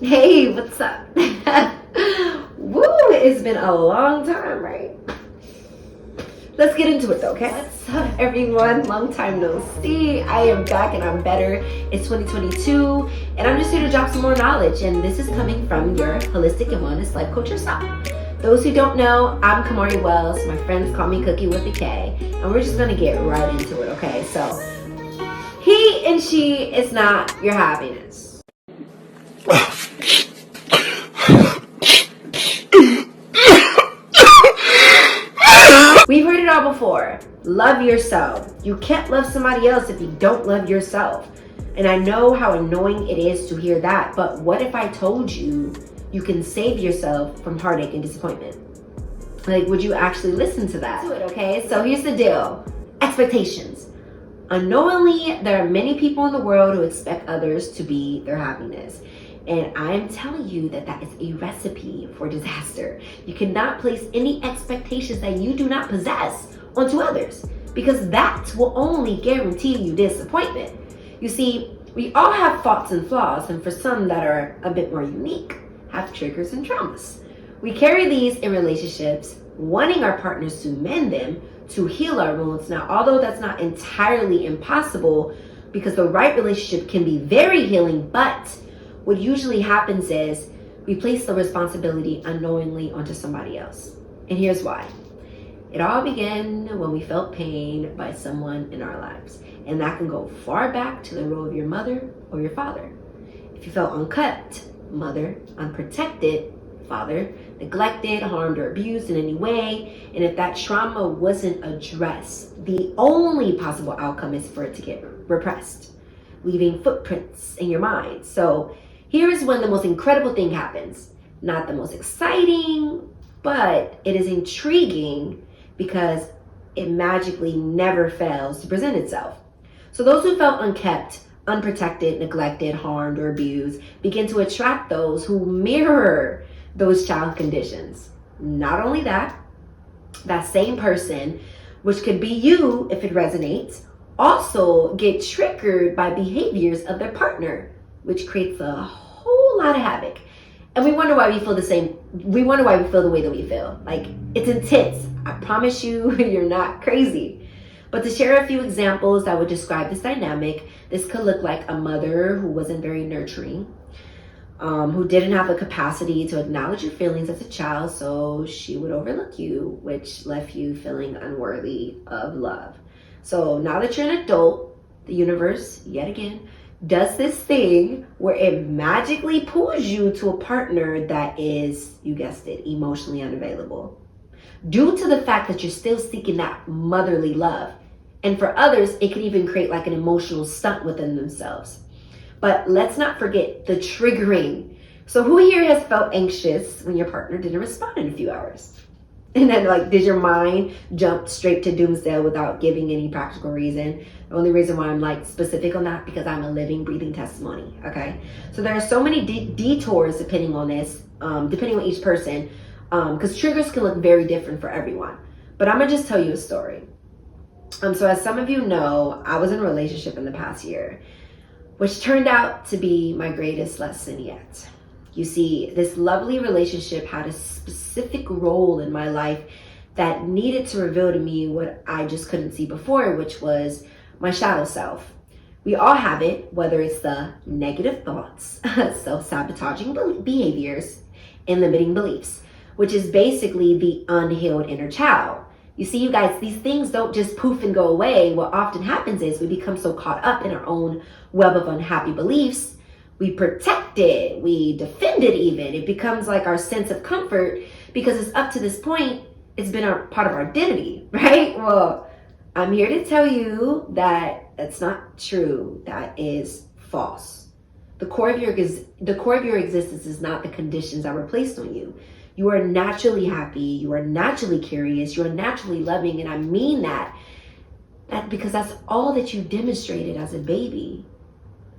Hey, what's up? Woo, it's been a long time, right? Let's get into it though, okay? What's up, everyone? Long time no see. I am back and I'm better. It's 2022 and I'm just here to drop some more knowledge, and this is coming from your holistic and wellness life coach yourself. Those who don't know, I'm Kamari Wells. My friends call me Cookie with a K, and we're just gonna get right into it, okay? So, he and she is not your happiness. We've heard it all before. Love yourself. You can't love somebody else if you don't love yourself. And I know how annoying it is to hear that, but what if I told you you can save yourself from heartache and disappointment? Like, would you actually listen to that? Okay, so here's the deal. Expectations. Unknowingly, there are many people in the world who expect others to be their happiness. And I am telling you that that is a recipe for disaster. You cannot place any expectations that you do not possess onto others, because that will only guarantee you disappointment. You see, we all have faults and flaws, and for some that are a bit more unique, have triggers and traumas. We carry these in relationships, wanting our partners to mend them, to heal our wounds. Now, although that's not entirely impossible, because the right relationship can be very healing, but what usually happens is we place the responsibility unknowingly onto somebody else. And here's why. It all began when we felt pain by someone in our lives. And that can go far back to the role of your mother or your father. If you felt unkept, mother, unprotected, father, neglected, harmed, or abused in any way, and if that trauma wasn't addressed, the only possible outcome is for it to get repressed, leaving footprints in your mind. So here is when the most incredible thing happens. Not the most exciting, but it is intriguing because it magically never fails to present itself. So those who felt unkept, unprotected, neglected, harmed, or abused begin to attract those who mirror those child conditions. Not only that, that same person, which could be you if it resonates, also get triggered by behaviors of their partner, which creates a whole lot of havoc. And we wonder why we feel the same. We wonder why we feel the way that we feel. Like, it's intense. I promise you, you're not crazy. But to share a few examples that would describe this dynamic, this could look like a mother who wasn't very nurturing, who didn't have the capacity to acknowledge your feelings as a child, so she would overlook you, which left you feeling unworthy of love. So now that you're an adult, the universe, yet again, does this thing where it magically pulls you to a partner that is, you guessed it, emotionally unavailable, due to the fact that you're still seeking that motherly love. And for others, it could even create like an emotional stunt within themselves. But let's not forget the triggering. So who here has felt anxious when your partner didn't respond in a few hours? And then, like, did your mind jump straight to doomsday without giving any practical reason? The only reason why I'm like specific on that, because I'm a living, breathing testimony, okay? So there are so many detours depending on this, depending on each person, because triggers can look very different for everyone. But I'm gonna just tell you a story. So as some of you know, I was in a relationship in the past year, which turned out to be my greatest lesson yet. You see, this lovely relationship had a specific role in my life that needed to reveal to me what I just couldn't see before, which was my shadow self. We all have it, whether it's the negative thoughts, self-sabotaging behaviors, and limiting beliefs, which is basically the unhealed inner child. You see, you guys, these things don't just poof and go away. What often happens is we become so caught up in our own web of unhappy beliefs, we protect it, we defend it even. It becomes like our sense of comfort because it's up to this point, it's been a part of our identity, right? Well, I'm here to tell you that that's not true. That is false. The core of your existence is not the conditions that were placed on you. You are naturally happy, you are naturally curious, you are naturally loving, and I mean that because that's all that you demonstrated as a baby.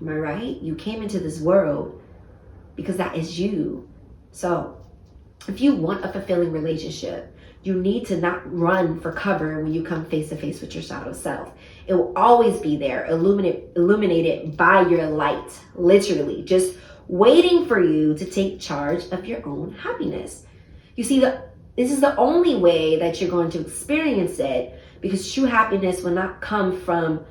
Am I right? You came into this world because that is you. So if you want a fulfilling relationship, you need to not run for cover when you come face to face with your shadow self. It will always be there, illuminated by your light, literally. Just waiting for you to take charge of your own happiness. You see, this is the only way that you're going to experience it, because true happiness will not come from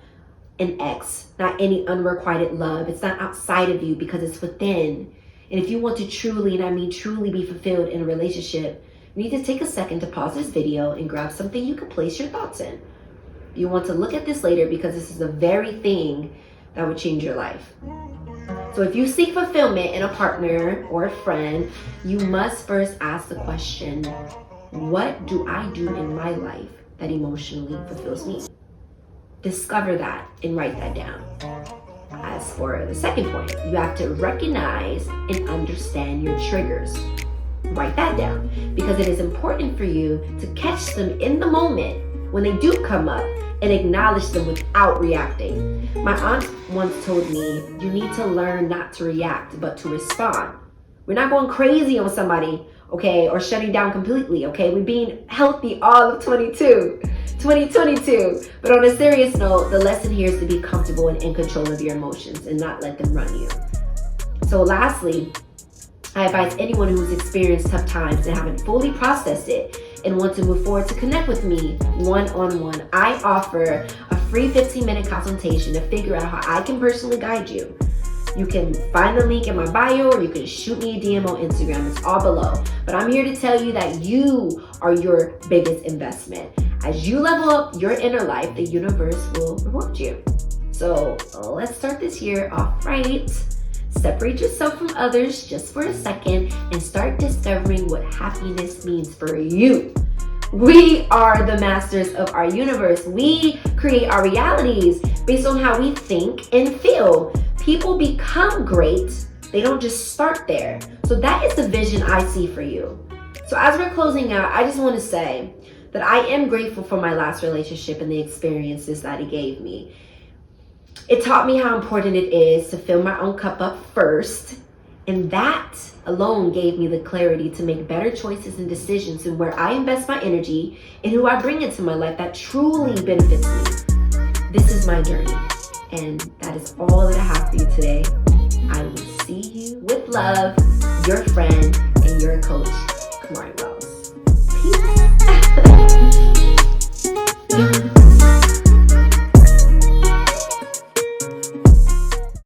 an ex, not any unrequited love. It's not outside of you, because it's within. And if you want to truly, and I mean truly, be fulfilled in a relationship, you need to take a second to pause this video and grab something you can place your thoughts in. You want to look at this later, because this is the very thing that would change your life. So if you seek fulfillment in a partner or a friend, you must first ask the question, what do I do in my life that emotionally fulfills me? Discover that and write that down. As for the second point, you have to recognize and understand your triggers. Write that down, because it is important for you to catch them in the moment when they do come up and acknowledge them without reacting. My aunt once told me, you need to learn not to react, but to respond. We're not going crazy on somebody, okay, or shutting down completely, okay? We're being healthy all of 2022. But on a serious note, the lesson here is to be comfortable and in control of your emotions and not let them run you. So lastly, I advise anyone who's experienced tough times and haven't fully processed it and want to move forward to connect with me one-on-one. I offer a free 15-minute consultation to figure out how I can personally guide you. You can find the link in my bio, or you can shoot me a DM on Instagram. It's all below. But I'm here to tell you that you are your biggest investment. As you level up your inner life, the universe will reward you. So let's start this year off right. Separate yourself from others just for a second and start discovering what happiness means for you. We are the masters of our universe. We create our realities based on how we think and feel. People become great. They don't just start there. So that is the vision I see for you. So as we're closing out, I just want to say that I am grateful for my last relationship and the experiences that it gave me. It taught me how important it is to fill my own cup up first. And that alone gave me the clarity to make better choices and decisions in where I invest my energy and who I bring into my life that truly benefits me. This is my journey. And that is all that I have for you today. I will see you with love, your friend and your coach, Kamari.